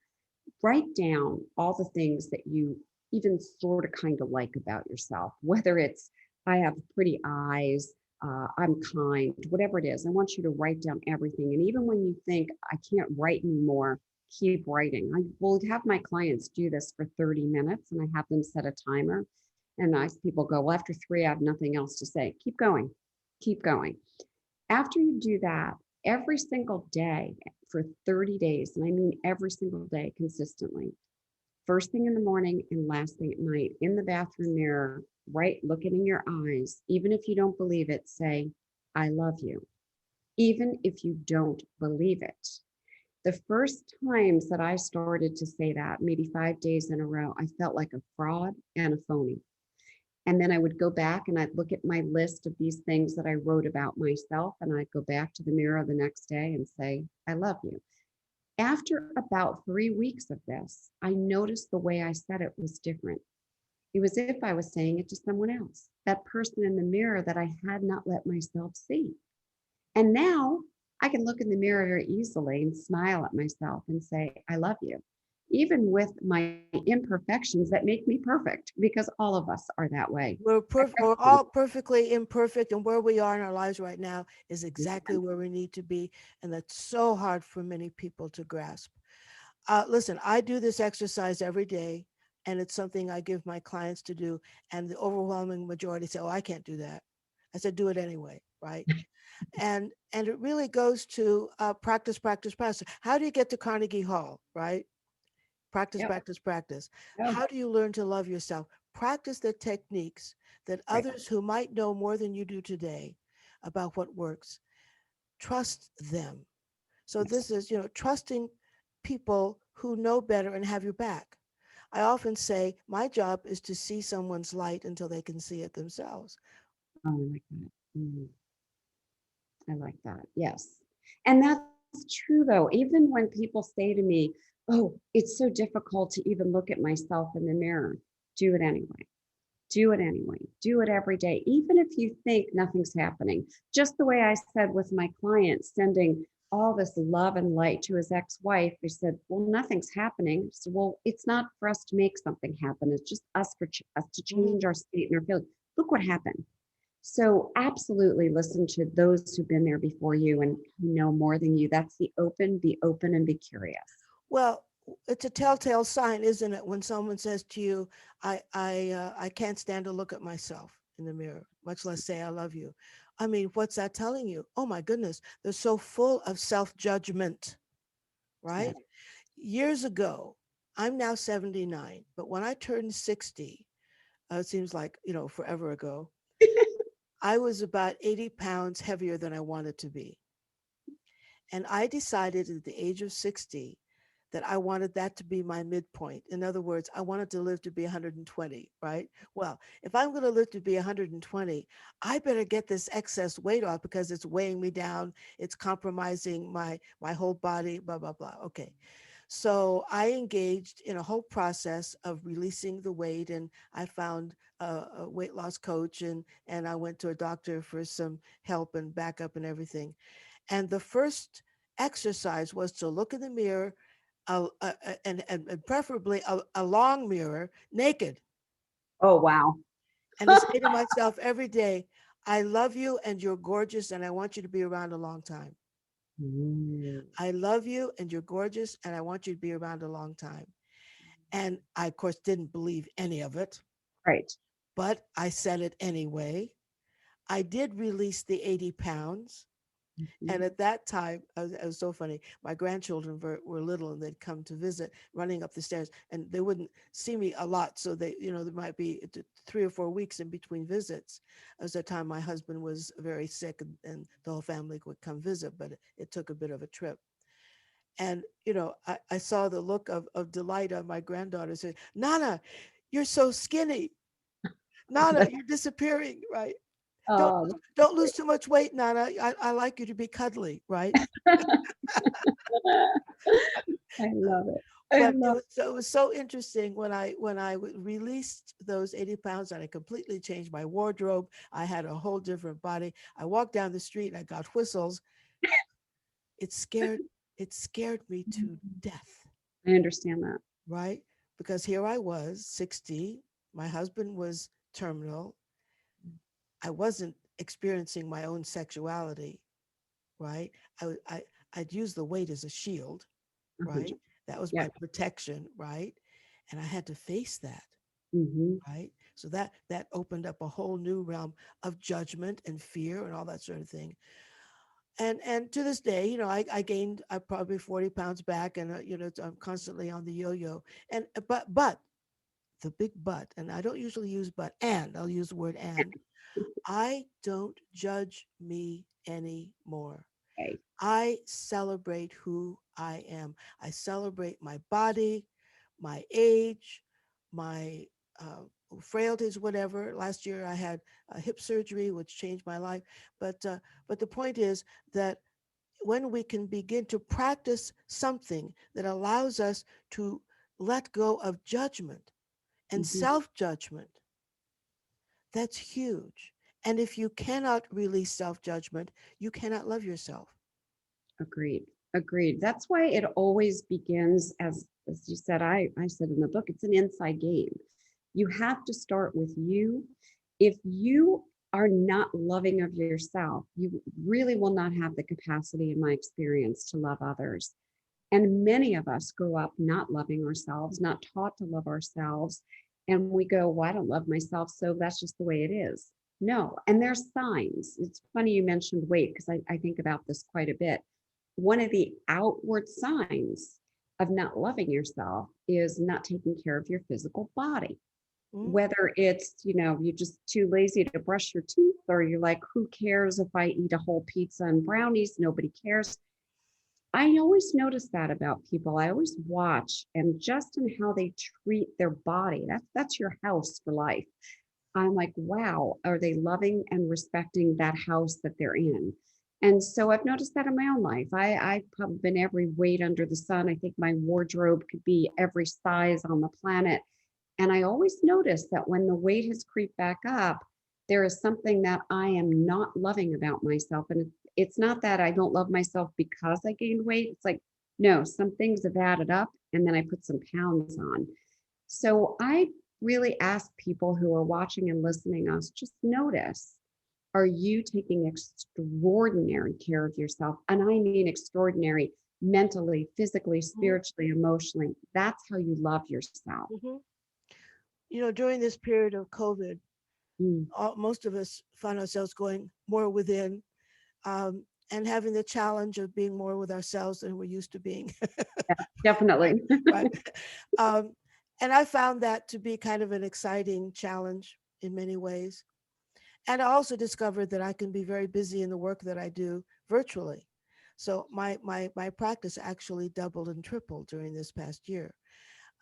Write down all the things that you even sort of kind of like about yourself, whether it's I have pretty eyes, I'm kind, whatever it is. I want you to write down everything. And even when you think I can't write anymore, keep writing. I will have my clients do this for 30 minutes and I have them set a timer. And people go, well, after three, I have nothing else to say. Keep going, keep going. After you do that, every single day for 30 days, and I mean every single day consistently, first thing in the morning and last thing at night, in the bathroom mirror, right, looking in your eyes, even if you don't believe it, say, I love you, even if you don't believe it. The first times that I started to say that, maybe 5 days in a row, I felt like a fraud and a phony. And then I would go back and I'd look at my list of these things that I wrote about myself. And I'd go back to the mirror the next day and say, I love you. After about 3 weeks of this, I noticed the way I said it was different. It was if I was saying it to someone else, that person in the mirror that I had not let myself see. And now I can look in the mirror very easily and smile at myself and say, I love you, even with my imperfections that make me perfect, because all of us are that way.
We're all perfectly imperfect, and where we are in our lives right now is exactly where we need to be, and that's so hard for many people to grasp. Listen, I do this exercise every day, and it's something I give my clients to do, and the overwhelming majority say, "Oh, I can't do that." I said, "Do it anyway, right?" And it really goes to practice, practice, practice. How do you get to Carnegie Hall, right? Practice,
Yep.
practice, practice.
Oh,
How do you learn to love yourself? Practice the techniques that
right.
others who might know more than you do today about what works, trust them. So
Yes.
this is, trusting people who know better and have your back. I often say my job is to see someone's light until they can see it themselves.
Oh, I like that. I like that. Yes. And that's true, though. Even when people say to me, oh, it's so difficult to even look at myself in the mirror, do it anyway. Do it anyway. Do it every day, even if you think nothing's happening. Just the way I said with my client sending all this love and light to his ex-wife, he said, "Well, nothing's happening." So, well, it's not for us to make something happen. It's just us to
Mhm.
change our state and our feeling. Look what happened. So, absolutely listen to those who've been there before you and who know more than you. That's the open, be open, and be curious.
Well, it's a telltale sign, isn't it, when someone says to you, I can't stand to look at myself in the mirror, much less say I love you." I mean, what's that telling you? Oh my goodness, they're so full of self-judgment, right?
Yes.
Years ago, I'm now 79, but when I turned 60, it seems like, forever ago, I was about 80 pounds heavier than I wanted to be. And I decided at the age of 60 that I wanted that to be my midpoint. In other words, I wanted to live to be 120, right? Well, if I'm going to live to be 120, I better get this excess weight off because it's weighing me down. It's compromising my whole body, blah, blah, blah. Okay. So I engaged in a whole process of releasing the weight, and I found a weight loss coach, and I went to a doctor for some help and backup and everything. And the first exercise was to look in the mirror, and preferably a long mirror, naked,
Oh, wow.
and to say to myself every day, I love you and you're gorgeous and I want you to be around a long time.
Mm,
I love you and you're gorgeous and I want you to be around a long time. And I, of course, didn't believe any of it,
right.
but I said it anyway. I did release the 80 pounds. And
Mhm.
at that time, it was so funny. My grandchildren were little, and they'd come to visit, running up the stairs, and they wouldn't see me a lot. So there might be 3 or 4 weeks in between visits. It was the time my husband was very sick, and the whole family would come visit, but it took a bit of a trip. And I saw the look of delight on my granddaughter. Said, "Nana, you're so skinny. Nana, you're disappearing. Right? Don't
Oh,
don't lose too much weight, Nana. I like you to be cuddly, right?"
I love it. I
But
love
it was so interesting when I released those 80 pounds, and I completely changed my wardrobe. I had a whole different body. I walked down the street and I got whistles. It scared it scared me
it.
to death,
I understand that.
right? Because here I was, 60. My husband was terminal. I wasn't experiencing my own sexuality, right? I'd use the weight as a shield, right?
100.
That was my
Yep.
protection, right? And I had to face that,
Hmm.
right? So that opened up a whole new realm of judgment and fear and all that sort of thing. And to this day, I gained probably 40 pounds back, and I'm constantly on the yo-yo. And but the big but, and I don't usually use but, and I'll use the word and. I don't judge me anymore.
Okay.
I celebrate who I am. I celebrate my body, my age, my uh, frailties, whatever. Last year I had a hip surgery, which changed my life. But the point is that when we can begin to practice something that allows us to let go of judgment and
Mhm.
self judgment, that's huge. And if you cannot release self judgment, you cannot love yourself.
Agreed. Agreed. That's why it always begins as you said, I said in the book, it's an inside game. You have to start with you. If you are not loving of yourself, you really will not have the capacity, in my experience, to love others. And many of us grow up not loving ourselves, not taught to love ourselves. And we go, well, I don't love myself, so that's just the way it is. No. And there's signs. It's funny you mentioned weight because I think about this quite a bit. One of the outward signs of not loving yourself is not taking care of your physical body.
Mm,
Whether it's, you're just too lazy to brush your teeth, or you're like, who cares if I eat a whole pizza and brownies? Nobody cares. I always notice that about people. I always watch and just in how they treat their body. That's your house for life. I'm like, wow, are they loving and respecting that house that they're in? And so I've noticed that in my own life. I've probably been every weight under the sun. I think my wardrobe could be every size on the planet. And I always notice that when the weight has creeped back up, there is something that I am not loving about myself. And it's not that I don't love myself because I gained weight. It's like, no, some things have added up and then I put some pounds on. So I really ask people who are watching and listening us just notice, are you taking extraordinary care of yourself? And I mean extraordinary mentally, physically,
mhm,
spiritually, emotionally. That's how you love yourself.
mhm. During this period of COVID,
Mm,
most of us found ourselves going more within, and having the challenge of being more with ourselves than we're used to being.
yeah, definitely.
Right. Um, and I found that to be kind of an exciting challenge in many ways. And I also discovered that I can be very busy in the work that I do virtually. So my practice actually doubled and tripled during this past year.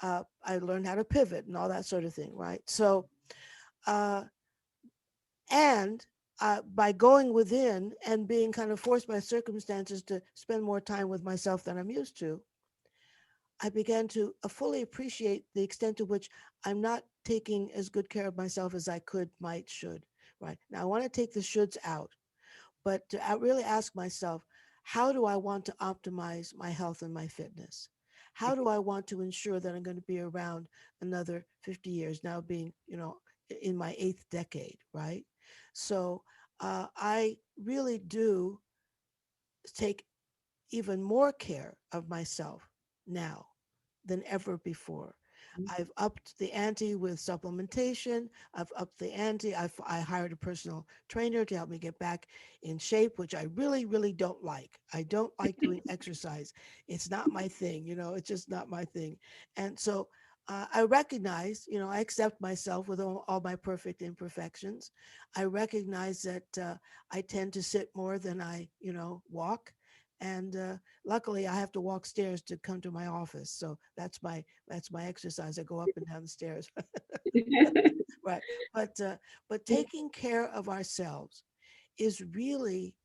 I learned how to pivot and all that sort of thing, right? Uh, and by going within and being kind of forced by circumstances to spend more time with myself than I'm used to, I began to fully appreciate the extent to which I'm not taking as good care of myself as I could, might, should. Right now, I want to take the shoulds out, but to really ask myself, how do I want to optimize my health and my fitness? How do I want to ensure that I'm going to be around another 50 years, now being, in my eighth decade, right? So I really do take even more care of myself now than ever before. I've upped the ante with supplementation. I've upped the ante. I hired a personal trainer to help me get back in shape, which I really, really don't like. I don't like doing exercise. It's not my thing, it's just not my thing. And so I recognize, I accept myself with all my perfect imperfections. I recognize that I tend to sit more than I, walk. And luckily, I have to walk stairs to come to my office, so that's my exercise. I go up and down the stairs, right? But taking care of ourselves is really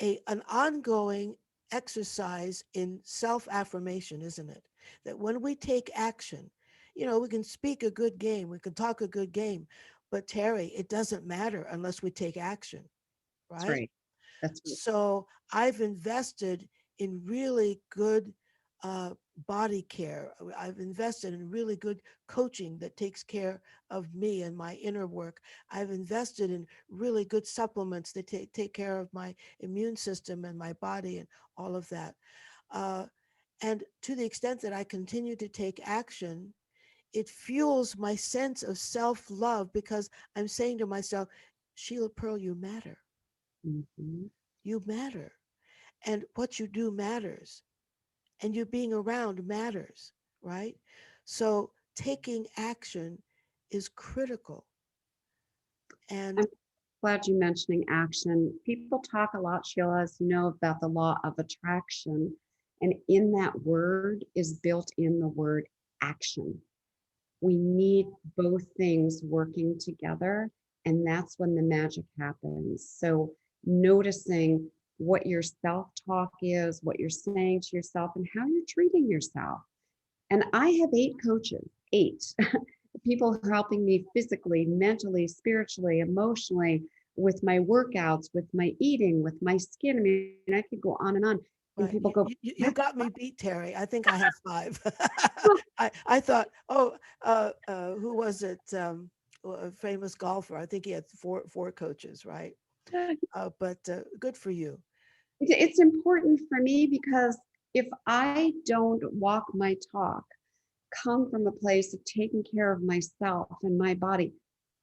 an ongoing exercise in self affirmation, isn't it? That when we take action, we can speak a good game, we can talk a good game, but Terry, it doesn't matter unless we take action,
That's
right?
right. That's right.
So I've invested in really good uh, body care. I've invested in really good coaching that takes care of me and my inner work. I've invested in really good supplements that take care of my immune system and my body and all of that. Uh, and to the extent that I continue to take action, it fuels my sense of self love because I'm saying to myself, Sheila Pearl, you matter.
Mhm.
You matter. And what you do matters, and you being around matters, right? So taking action is critical. And
Glad you mentioning action. People talk a lot, Sheila, as you know, about the law of attraction. And in that word is built in the word action. We need both things working together, and that's when the magic happens. So, noticing what your self talk is, what you're saying to yourself, and how you're treating yourself. And I have 8 coaches, 8 people helping me physically, mentally, spiritually, emotionally, with my workouts, with my eating, with my skin. I mean, I could go on and on. And people
Right.
go,
You got me beat, Terry. I think I have five.
well,
I thought, oh, who was it? A famous golfer. I think he had four coaches, right? But good for you.
it's important for me because if I don't walk my talk, come from a place of taking care of myself and my body,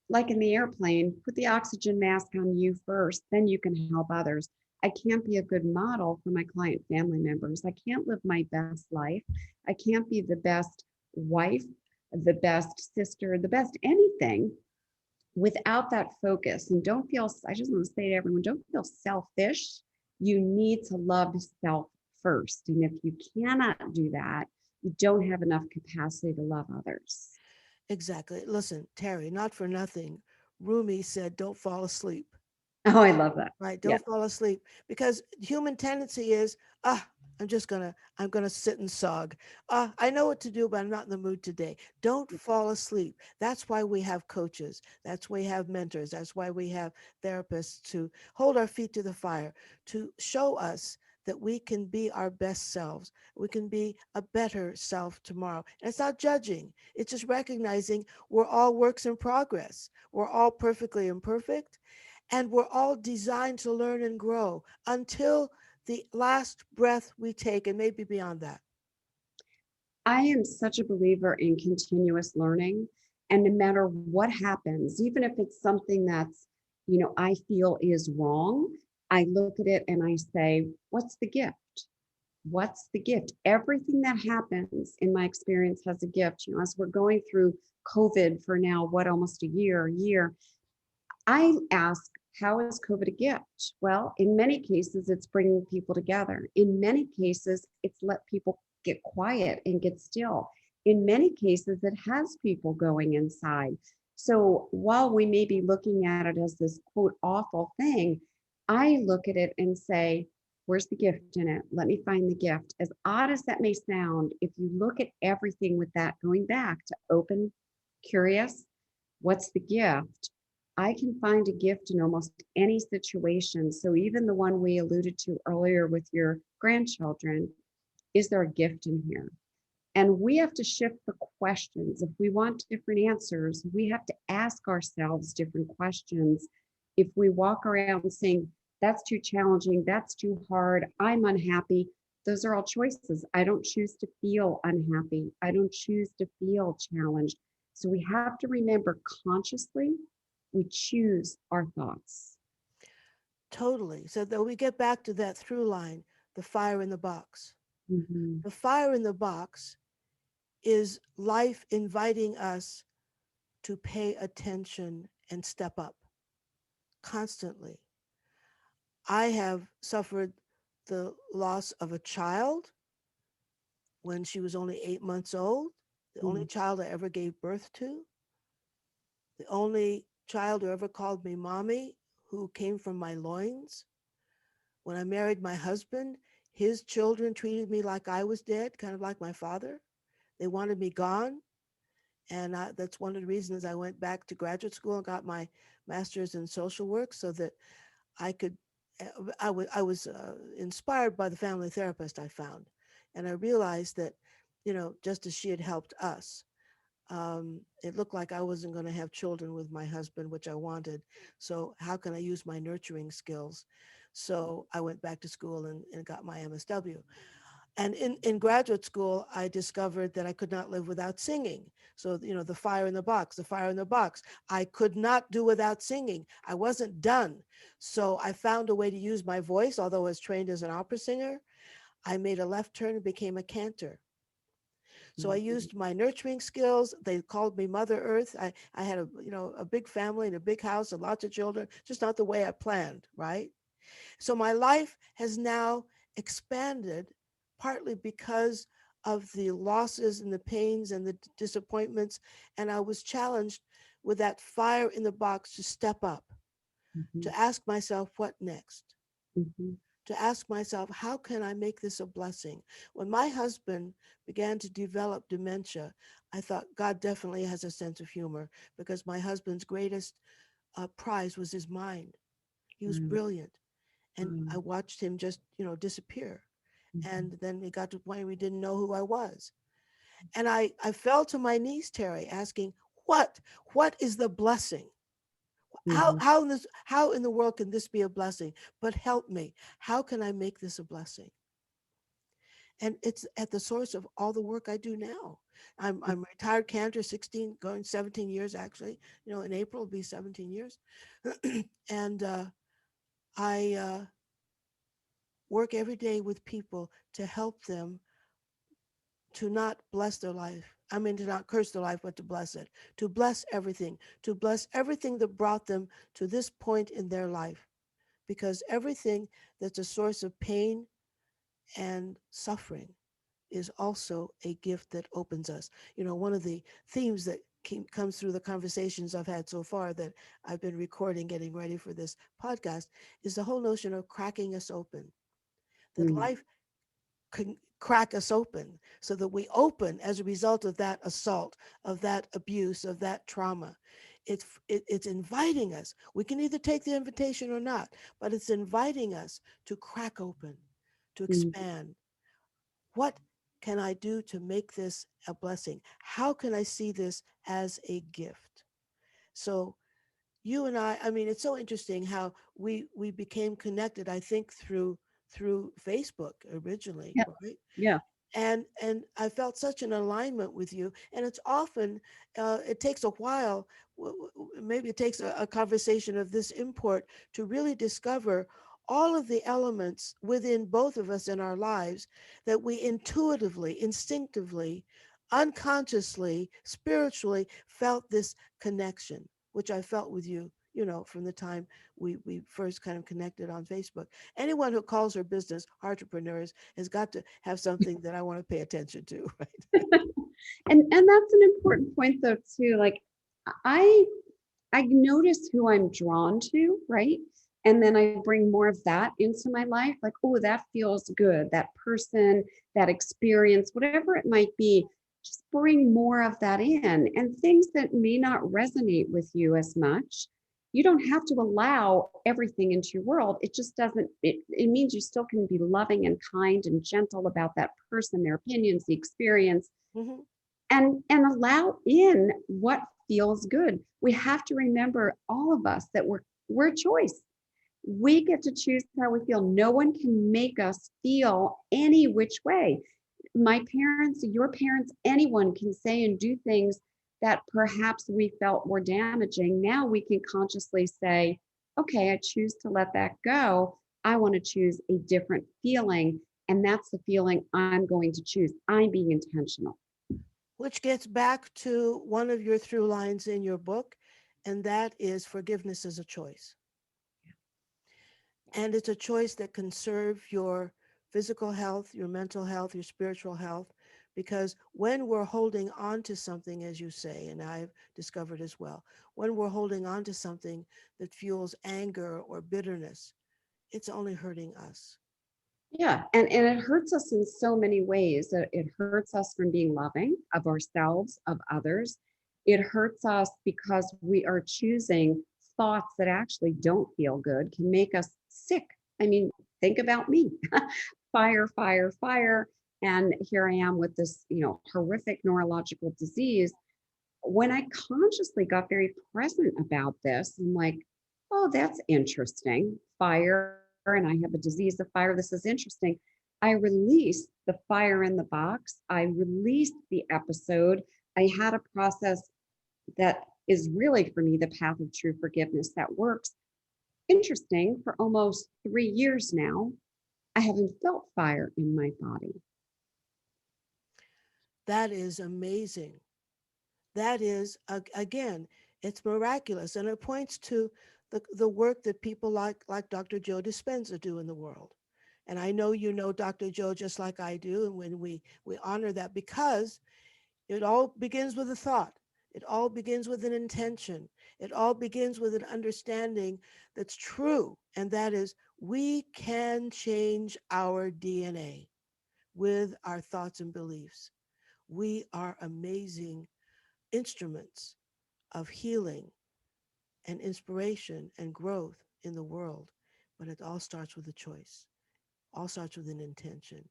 like in the airplane, put the oxygen mask on you first, then you can help others. I can't be a good model for my client family members. I can't live my best life. I can't be the best wife, the best sister, the best anything without that focus. And don't feel, I just want to say to everyone, don't feel selfish. You need to love self first. And if you cannot do that, you don't have enough capacity to love others.
Exactly. Listen, Terry, not for nothing. Rumi said, "Don't fall asleep."
Oh, I love that.
Right?
Yeah.
Don't fall asleep because human tendency is, ah, I'm gonna sit and sog. I know what to do, but I'm not in the mood today. Don't fall asleep. That's why we have coaches. That's why we have mentors. That's why we have therapists to hold our feet to the fire, to show us that we can be our best selves. We can be a better self tomorrow. And it's not judging. It's just recognizing we're all works in progress. We're all perfectly imperfect, and we're all designed to learn and grow until the last breath we take, and maybe beyond that.
I am such a believer in continuous learning. And no matter what happens, even if it's something that's, I feel is wrong, I look at it and I say, what's the gift? What's the gift? Everything that happens in my experience has a gift. As we're going through COVID for now, what, almost a year, I ask, how is COVID a gift? Well, in many cases, it's bringing people together. In many cases, it's let people get quiet and get still. In many cases, it has people going inside. So while we may be looking at it as this quote awful thing, I look at it and say, where's the gift in it? Let me find the gift. As odd as that may sound, if you look at everything with that going back to open, curious, what's the gift? I can find a gift in almost any situation. So even the one we alluded to earlier with your grandchildren, is there a gift in here? And we have to shift the questions. If we want different answers, we have to ask ourselves different questions. If we walk around saying, that's too challenging, that's too hard, I'm unhappy, those are all choices. I don't choose to feel unhappy. I don't choose to feel challenged. So we have to remember consciously, we choose our thoughts.
Totally. So that we get back to that through line, the fire in the box.
Mhm.
The fire in the box is life inviting us to pay attention and step up constantly. I have suffered the loss of a child when she was only 8 months old, the only
Mhm.
child I ever gave birth to, the only child who ever called me mommy, who came from my loins. When I married my husband, his children treated me like I was dead, kind of like my father. They wanted me gone. And that's one of the reasons I went back to graduate school and got my master's in social work so that I could. I was inspired by the family therapist I found, and I realized that, just as she had helped us, it looked like I wasn't going to have children with my husband, which I wanted. So how can I use my nurturing skills? So I went back to school and got my MSW. And in graduate school, I discovered that I could not live without singing. So, the fire in the box, the fire in the box. I could not do without singing. I wasn't done. So I found a way to use my voice, although I was trained as an opera singer. I made a left turn and became a cantor. So I
Mhm.
used my nurturing skills. They called me Mother Earth. I had a a big family and a big house and lots of children, just not the way I planned, right? So my life has now expanded partly because of the losses and the pains and the disappointments. And I was challenged with that fire in the box to step up,
Mhm.
to ask myself, what next?
Mhm.
To ask myself, how can I make this a blessing? When my husband began to develop dementia, I thought God definitely has a sense of humor because my husband's greatest prize was his mind. He was
Wow.
brilliant. And
Wow.
I watched him just, disappear.
Mhm.
And then it got to the point where we didn't know who I was. And I fell to my knees, Terri, asking, what? What is the blessing?
Mhm.
How in the world can this be a blessing? But help me. How can I make this a blessing? And it's at the source of all the work I do now. I'm a retired cantor, 16, going 17 years actually. In April will be 17 years. And I work every day with people to help them to not bless their life. I mean, to not curse their life, but to bless it, to bless everything that brought them to this point in their life. Because everything that's a source of pain and suffering is also a gift that opens us. One of the themes that comes through the conversations I've had so far that I've been recording, getting ready for this podcast, is the whole notion of cracking us open. That
Mhm.
life can crack us open so that we open as a result of that assault, of that abuse, of that trauma. It's inviting us. We can either take the invitation or not, but it's inviting us to crack open, to
Mhm.
expand. What can I do to make this a blessing? How can I see this as a gift? So you and I mean, it's so interesting how we became connected, I think through Facebook originally,
Yeah.
right?
Yeah.
And I felt such an alignment with you. And it's often it takes a while, maybe it takes a conversation of this import to really discover all of the elements within both of us in our lives that we intuitively, instinctively, unconsciously, spiritually felt this connection, which I felt with you. From the time we first kind of connected on Facebook. Anyone who calls her business entrepreneurs has got to have something that I want to pay attention to, right?
And that's an important point though too. Like I I notice who I'm drawn to, right? And then I bring more of that into my life. Like, oh, that feels good. That person, that experience, whatever it might be, just bring more of that in. And things that may not resonate with you as much, you don't have to allow everything into your world. It just doesn't, it means you still can be loving and kind and gentle about that person, their opinions, the experience,
Hmm.
and allow in what feels good. We have to remember, all of us, that we're a choice. We get to choose how we feel. No one can make us feel any which way. My parents, your parents, anyone can say and do things that perhaps we felt were damaging. Now we can consciously say, okay, I choose to let that go. I want to choose a different feeling. And that's the feeling I'm going to choose. I'm being intentional.
Which gets back to one of your through lines in your book, and that is forgiveness is a choice. And it's a choice that can serve your physical health, your mental health, your spiritual health. Because when we're holding on to something, as you say, and I've discovered as well, when we're holding on to something that fuels anger or bitterness, it's only hurting us.
Yeah, and it hurts us in so many ways. It hurts us from being loving of ourselves, of others. It hurts us because we are choosing thoughts that actually don't feel good, can make us sick. I mean, think about me. Fire, fire, fire. And here I am with this, horrific neurological disease. When I consciously got very present about this, I'm like, oh, that's interesting. Fire, and I have a disease of fire. This is interesting. I released the fire in the box. I released the episode. I had a process that is really, for me, the path of true forgiveness that works. Interesting, for almost 3 years now, I haven't felt fire in my body.
That is amazing. That is, again, it's miraculous. And it points to the work that people like Dr. Joe Dispenza do in the world. And I know you know Dr. Joe just like I do. And when we honor that, because it all begins with a thought. It all begins with an intention. It all begins with an understanding that's true. And that is, we can change our DNA with our thoughts and beliefs. We are amazing instruments of healing and inspiration and growth in the world. But it all starts with a choice, all starts with an intention.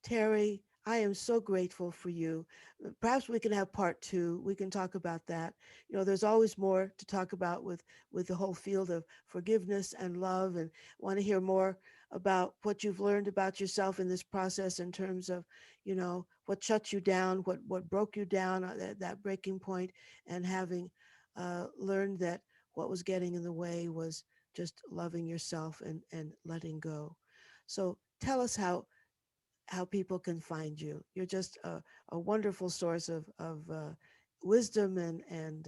Terri, I am so grateful for you. Perhaps we can have part two. We can talk about that. You know, there's always more to talk about with the whole field of forgiveness and love, and want to hear more about what you've learned about yourself in this process in terms of, you know, what shut you down, what broke you down, that breaking point, and having learned that what was getting in the way was just loving yourself and letting go. So tell us how people can find you. You're just a wonderful source of wisdom and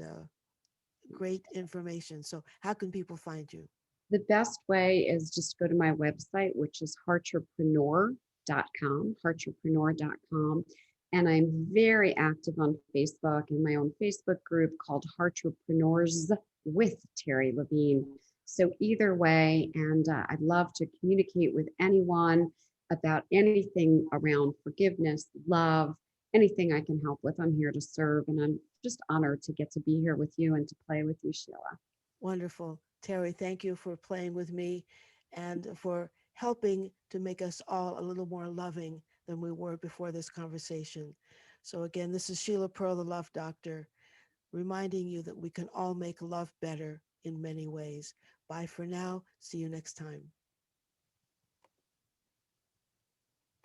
great information. So, how can people find you?
The best way is just go to my website, which is heartrepreneur.com. And I'm very active on Facebook in my own Facebook group called Heartrepreneurs with Terri Levine. So either way, and I'd love to communicate with anyone about anything around forgiveness, love, anything I can help with. I'm here to serve, and I'm just honored to get to be here with you and to play with you, Sheila.
Wonderful. Terri, thank you for playing with me and for helping to make us all a little more loving than we were before this conversation. So, again, this is Sheila Pearl, the Love Doctor, reminding you that we can all make love better in many ways. Bye for now. See you next time.